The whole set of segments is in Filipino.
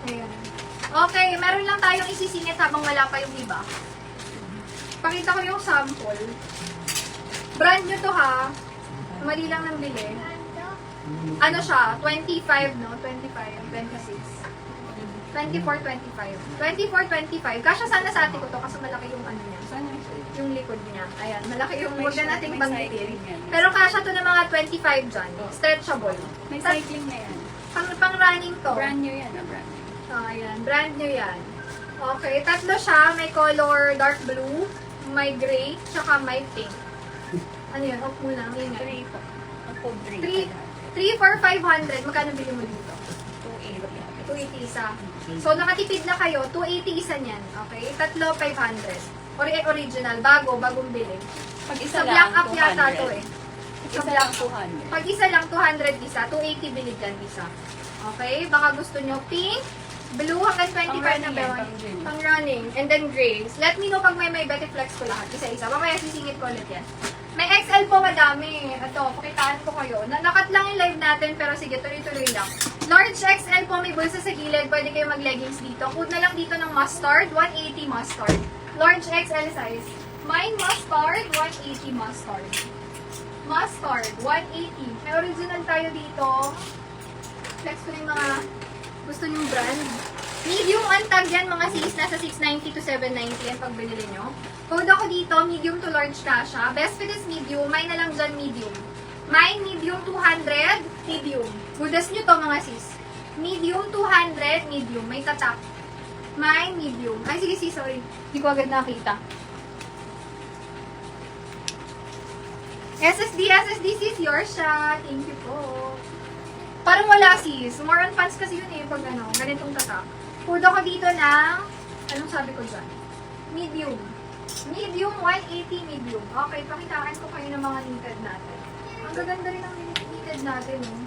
Ayan. Okay, meron lang tayong isisingit habang wala pa yung iba. Pakita ko yung sample. Brand nyo to ha. Mali lang ng bili. Ano siya? 25, no? 25, 26. 24, 25. 24, 25. Kasya sana sa ate ko to kasi malaki yung ano niya. Yung likod niya. Ayan, malaki yung huwag na nating banggitin. Pero kasya to ng mga 25 dyan. Stretchable. May cycling na yan. Pang running to. Brand new yan, brand new. Ayan, brand new yan. Okay, tatlo siya. May color dark blue, may gray, tsaka may pink. Ano yun? Off muna. Yun nga. 3 po. Ako 3. 3 for 500. Magkano bili mo dito? 280. 280 isa. So, nakatipid na kayo. 280 isa niyan. Okay? Tatlo, 500. Original. Bagong bili. Pag Sa isa black lang, up yata to eh. Isa lang 200. Pag isa lang, 200 isa. 280 bili dyan isa. Okay? Baka gusto nyo pink, blue, hanggang 25 na Pang-running ba? yan, Pang-running. And then gray. Let me know pag may Betiflex ko lahat. Isa-isa. Mamaya sisingit ko ulit yan. May XL po madami. Ito, pakitaan ko kayo. Nakat lang yung live natin, pero sige, tuloy-tuloy lang. Large XL po, may bulsa sa gilid. Pwede kayo mag-leggings dito. Code na lang dito ng mustard, 180 mustard. Large XL size. Mine mustard, 180 mustard. Mustard, 180. May original tayo dito. Flex ko na yung mga gusto nyong brand. Medium ang tag yan, mga sis, nasa 690 to 790 yan pag binili nyo. Code ako dito, medium to large kasha. Best fit is medium, mine na lang dyan medium. Mine, medium 200, medium. Goodas nyo to mga sis. Medium 200, medium. May tatak. Mine, medium. Ay, sige sis, sorry. Hindi ko agad nakita. SSD sis, yours siya. Thank you po. Parang wala sis. More on pants kasi yun eh, pag ano, ganitong tatak. Code ako dito ng, anong sabi ko dyan? Medium. Medium, 180 medium. Okay, pakitaan ko kayo ng mga knitted natin. Ang gaganda rin ang knitted natin, eh.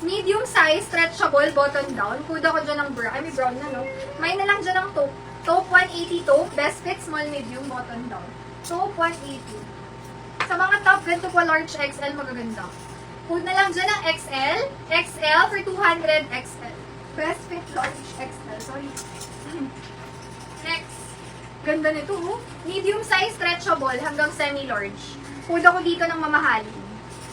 Medium size, stretchable, button down. Code ako dyan ng brown. Ay, may brown na, no? May na lang dyan ng taupe. Taupe, 180 taupe. Best fit, small, medium, button down. Taupe, 180. Sa mga top, ganito po, large XL, magaganda. Code na lang dyan ng XL. XL for 200 XL. Best fit, large XL. Sorry. Next. Ganda nito, oh. Medium size, stretchable, hanggang semi-large. Code ako dito ng mamahalin.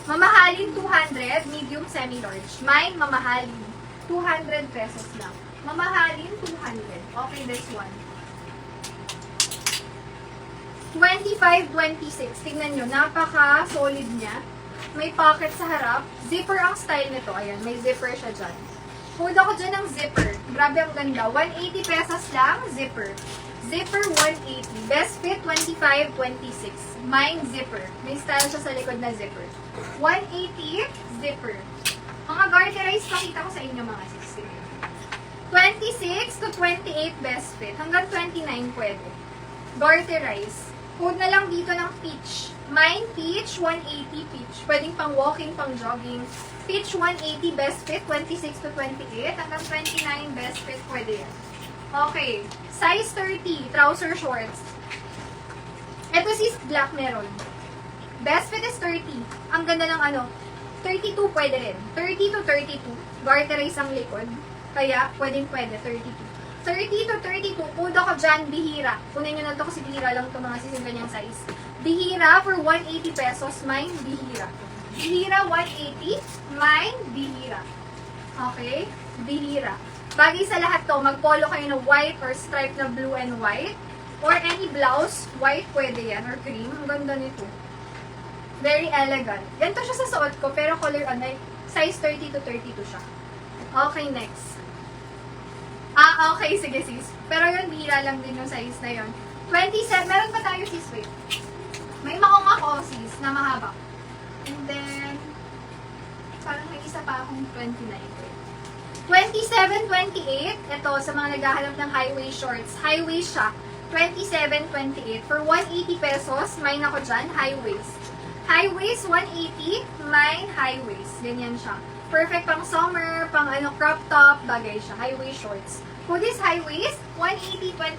Mamahalin, 200. Medium, semi-large. Mine, mamahalin. 200 pesos lang. Mamahalin, 200. Okay, this one. 25-26. Tingnan nyo, napaka-solid niya. May pocket sa harap. Zipper ang style nito. Ayan, may zipper siya dyan. Hold ako dyan ng zipper. Grabe ang ganda. 180 pesos lang, zipper. Zipper, 180. Best fit, 25-26. Mine, zipper. May style siya sa likod na zipper. 180, zipper. Mga garterize, pakita ko sa inyo mga sis. 26 to 28 best fit. Hanggang 29 pwede. Garterize. Code na lang dito ng peach. Mine, peach, 180 peach. Pwedeng pang walking, pang jogging. Peach, 180 best fit, 26 to 28. Hanggang 29 best fit, pwede yan. Okay. Size 30, trouser shorts. Ito si black meron. Best fit is 30. Ang ganda ng ano. 32 pwede rin. 30 to 32. Garterize ang likod. Kaya, pwede, 32. 30 to 32, code ako dyan, bihira. Kunin nyo na ito kasi bihira lang ito mga sis yung ganyang size. Bihira for 180 pesos, mine, bihira. Bihira, 180, mine, bihira. Okay? Bihira. Bagay sa lahat to, mag-polo kayo ng white or stripe na blue and white. Or any blouse, white pwede yan, or cream. Ang ganda nito. Very elegant. Ganito siya sa suot ko, pero color, size 30 to 32 siya. Okay, next. Okay, sige sis. Pero yun, bihira lang din yung size na yun. 27, meron pa tayo sis, wait. May maong ako sis, na mahaba. And then, parang may isa pa akong 29. 27, 28, ito sa mga naghahanap ng high-waist shorts. High-waist siya. 27, 28. For 180 pesos, mine ako dyan, high-waist. High-waist, 180, mine, high-waist. Ganyan siya. Perfect pang summer, pang crop top, bagay siya. High-waist shorts. For this high-waist, 180, 20.